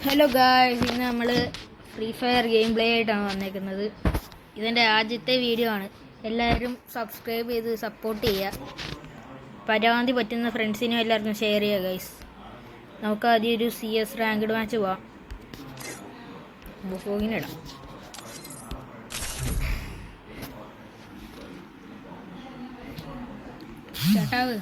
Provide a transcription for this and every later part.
Hello guys, ഇന്ന് നമ്മൾ free fire game play ആയിട്ടാണ് വന്നേക്കുന്നത്. ഇതെൻ്റെ ആദ്യത്തെ വീഡിയോ ആണ്. എല്ലാവരും സബ്സ്ക്രൈബ് ചെയ്ത് സപ്പോർട്ട് ചെയ്യുക. പരമാവധി പറ്റുന്ന ഫ്രണ്ട്സിനും എല്ലാവർക്കും ഷെയർ ചെയ്യുക ഗൈസ്. നമുക്ക് ആദ്യം ഒരു CS റാങ്ക്ഡ് മാച്ച് പോവാം. ബുഫോഗിനിടാം. ചേട്ടാവ്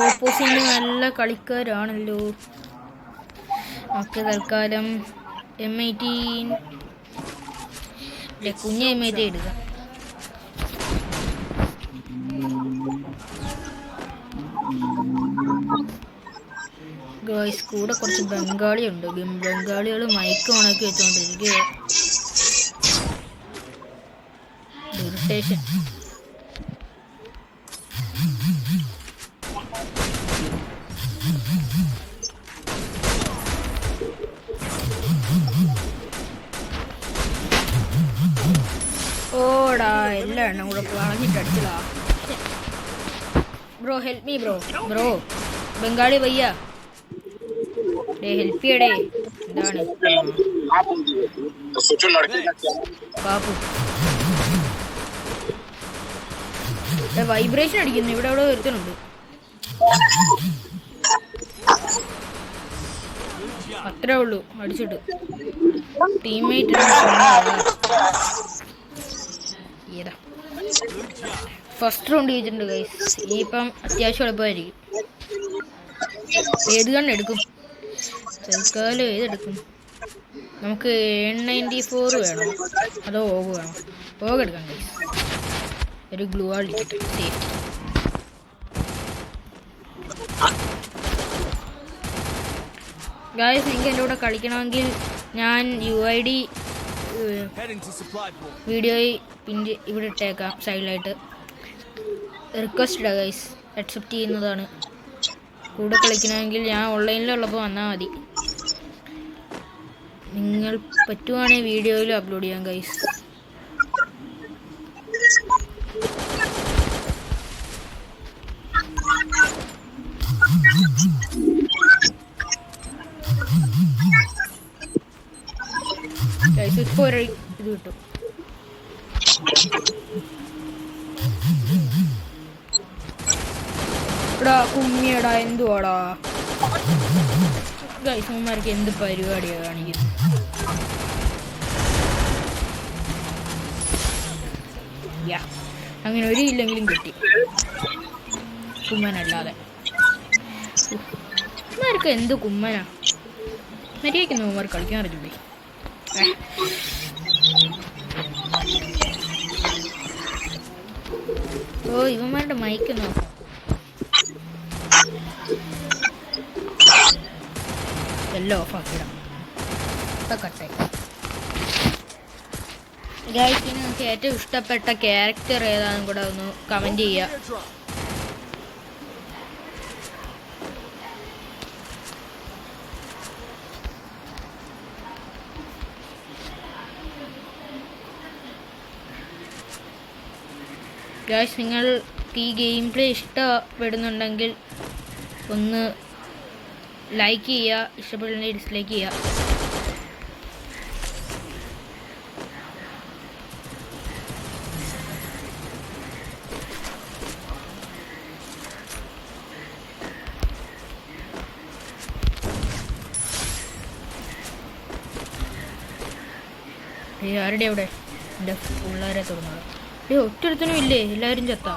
ഓപ്പോസിറ്റ് നല്ല കളിക്കാരാണല്ലോ. നമുക്ക് തൽക്കാലം M18 കുഞ്ഞ M18 എടുക്കാം. ഗോയ്സ്, കൂടെ കുറച്ച് ബംഗാളിയുണ്ട്. ബംഗാളികൾ മൈക്ക് ഓണാക്കി വെച്ചോണ്ടിരിക്കുക. ഇറിറ്റേഷൻ. ഓടാ, എല്ലാ എണ്ണം കൂടെ കളഞ്ഞിട്ടടിച്ചതാ. Bro help me bro Bengali ഭയ്യ ഹെൽപ്പ് ചെയ്യടേ. എന്താണ് പാപ്പു വൈബ്രേഷൻ അടിക്കുന്നു? ഇവിടെ അവിടെ ഒരുത്തനുണ്ട്. അത്രേ ഉള്ളൂ അടിച്ചിട്ട്. ടീംമേറ്റ് ഫസ്റ്റ് റൗണ്ട് ജയിച്ചിട്ടുണ്ട് ഗൈസ്. ഇനിയിപ്പം അത്യാവശ്യം എളുപ്പമായിരിക്കും. ഏത് കണ്ണെടുക്കും? തൽക്കാലം ഏതെടുക്കും? നമുക്ക് N94 വേണം അതോ ഓഗ് വേണം? ഓഗ് എടുക്കാം ഗൈസ്. ഒരു ഗ്ലൂ വാൾ ഇട്ടിട്ട് സേഫ്. ഗൈസ്, നിങ്ങൾക്ക് എൻ്റെ കൂടെ കളിക്കണമെങ്കിൽ ഞാൻ UID വീഡിയോയിൽ പിന്നെ ഇവിടെ ഇട്ടേക്കാം സൈഡിലായിട്ട്. റിക്വസ്റ്റ് ഇടാം ഗൈസ്, അക്സെപ്റ്റ് ചെയ്യുന്നതാണ്. കൂടെ കളിക്കണമെങ്കിൽ ഞാൻ ഓൺലൈനിലുള്ളപ്പോൾ വന്നാൽ മതി. നിങ്ങൾ പറ്റുവാണെങ്കിൽ വീഡിയോയിൽ അപ്ലോഡ് ചെയ്യാം ഗൈസ്. ഇപ്പോൾ ഒരു ഇത് കിട്ടും. എടാ കുഞ്ഞിയടാ, എന്തുവാടാ ഗൈസ്? ഉമ്മാർക്ക് എന്ത് പരിപാടിയാണ് കാണിക്കുന്നത്? അങ്ങനെ ഒരു ഇല്ലെങ്കിലും കിട്ടി, കുമ്മനല്ലാതെ. ഉമ്മാർക്ക് എന്ത് കുമ്മനാ? മര്യാദയ്ക്ക് ഉമ്മാർ കളിക്കാൻ അറിഞ്ഞൂടെ? ഓ, ഇവന്മാരുടെ മൈക്ക് നോക്കാം. എല്ലാം ഓഫാക്കിടാം. കട്ടായി. ഗൈസിന് നിങ്ങൾക്ക് ഏറ്റവും ഇഷ്ടപ്പെട്ട ക്യാരക്ടർ ഏതാണെന്നും കൂടെ ഒന്ന് കമൻറ്റ് ചെയ്യുക. ഗൈസ്, നിങ്ങൾക്ക് ഈ ഗെയിം പ്ലേ ഇഷ്ടപ്പെടുന്നുണ്ടെങ്കിൽ ഒന്ന് ലൈക്ക് ചെയ്യുക, ഇഷ്ടപ്പെട്ടില്ലെങ്കിൽ ഡിസ്ലൈക്ക് ചെയ്യുക. ആരുടെ അവിടെ എൻ്റെ പിള്ളേരെ തുടങ്ങുക? ഒറ്റൊരുത്തനും ഇല്ലേ? എല്ലാവരും ചത്താ.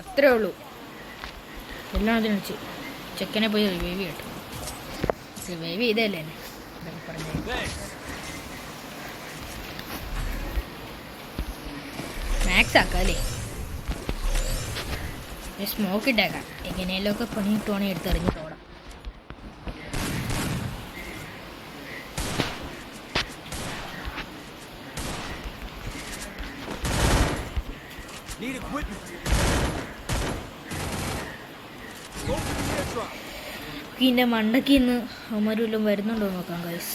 അത്രേ ഉള്ളൂ. എല്ലാം അതിന് വെച്ച് ചെക്കനെ പോയി റിവൈവ് ചെയ്യട്ടെ. റിവൈവ് ചെയ്തല്ലേ എന്നെ പറഞ്ഞേ. മാക്സ് ആക്കാല്ലേ? സ്മോക്ക് ഇട്ടേക്കാം. എങ്ങനെയെങ്കിലുമൊക്കെ പണി കിട്ടുവാണെങ്കിൽ എടുത്തെറിഞ്ഞിട്ടോടാം. ഇതിൻ്റെ മണ്ടയ്ക്ക് നിന്ന് അവന്മാരെല്ലാം വരുന്നുണ്ടോ നോക്കാം ഗൈസ്.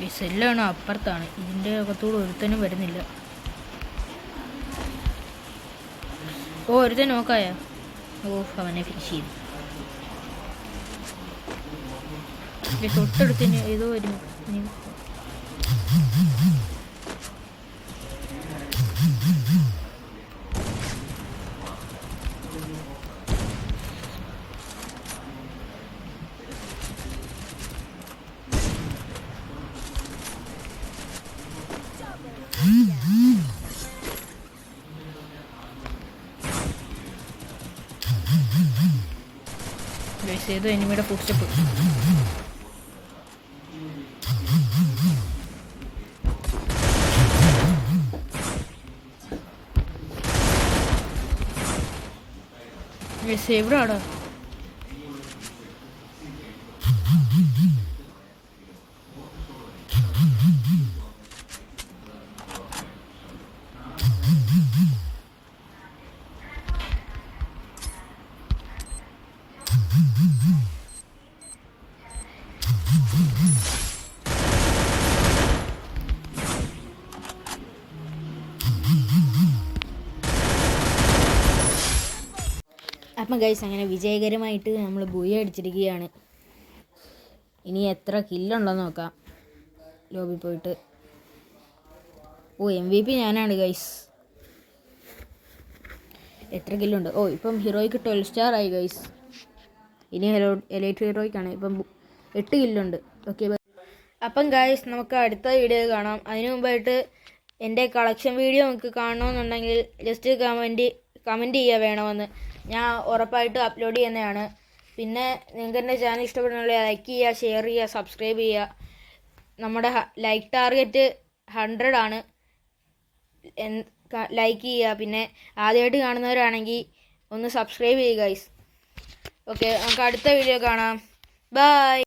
ഈ സെല്ലാണ് അപ്പുറത്താണ്. ഇതിൻ്റെ അകത്തൂടെ ഒരുത്തനും വരുന്നില്ല. ഓ ഒരുത്തൻ നോക്കായ. ഓ അവനെ ഫിനിഷ് ചെയ്തു. തൊട്ടടുത്തിന് ഏതോ വരും. ഏതോ എനിമിയുടെ ഫുഡ് സ്റ്റെപ്പ്. എവിടാടാ? അപ്പം ഗൈസ് അങ്ങനെ വിജയകരമായിട്ട് നമ്മൾ ബുയ അടിച്ചിരിക്കുകയാണ്. ഇനി എത്ര കില്ലുണ്ടെന്ന് നോക്കാം ലോബി പോയിട്ട്. ഓ MVP ഞാനാണ് ഗൈസ്. എത്ര കില്ലുണ്ട്? ഓ ഇപ്പം ഹീറോയ്ക്ക് 12 സ്റ്റാർ ആയി ഗൈസ്. ഇനി എലൈറ്റ് ഹീറോയ്ക്കാണ് ഇപ്പം 8 കില്ലുണ്ട്. ഓക്കെ അപ്പം ഗൈസ് നമുക്ക് അടുത്ത വീഡിയോ കാണാം. അതിനു മുമ്പായിട്ട് എൻ്റെ കളക്ഷൻ വീഡിയോ നിങ്ങൾക്ക് കാണണമെന്നുണ്ടെങ്കിൽ ജസ്റ്റ് കമൻറ്റ് ചെയ്യുക വേണമെന്ന്. ഞാൻ ഉറപ്പായിട്ട് അപ്ലോഡ് ചെയ്യുന്നതാണ്. പിന്നെ നിങ്ങൾക്ക് എൻ്റെ ചാനൽ ഇഷ്ടപ്പെടുന്ന ലൈക്ക് ചെയ്യുക, ഷെയർ ചെയ്യുക, സബ്സ്ക്രൈബ് ചെയ്യുക. നമ്മുടെ ലൈക്ക് ടാർഗറ്റ് 100 ആണ്. ലൈക്ക് ചെയ്യുക. പിന്നെ ആദ്യമായിട്ട് കാണുന്നവരാണെങ്കിൽ ഒന്ന് സബ്സ്ക്രൈബ് ചെയ്യുക ഗൈസ്. ഓക്കെ നമുക്ക് അടുത്ത വീഡിയോ കാണാം. ബൈ.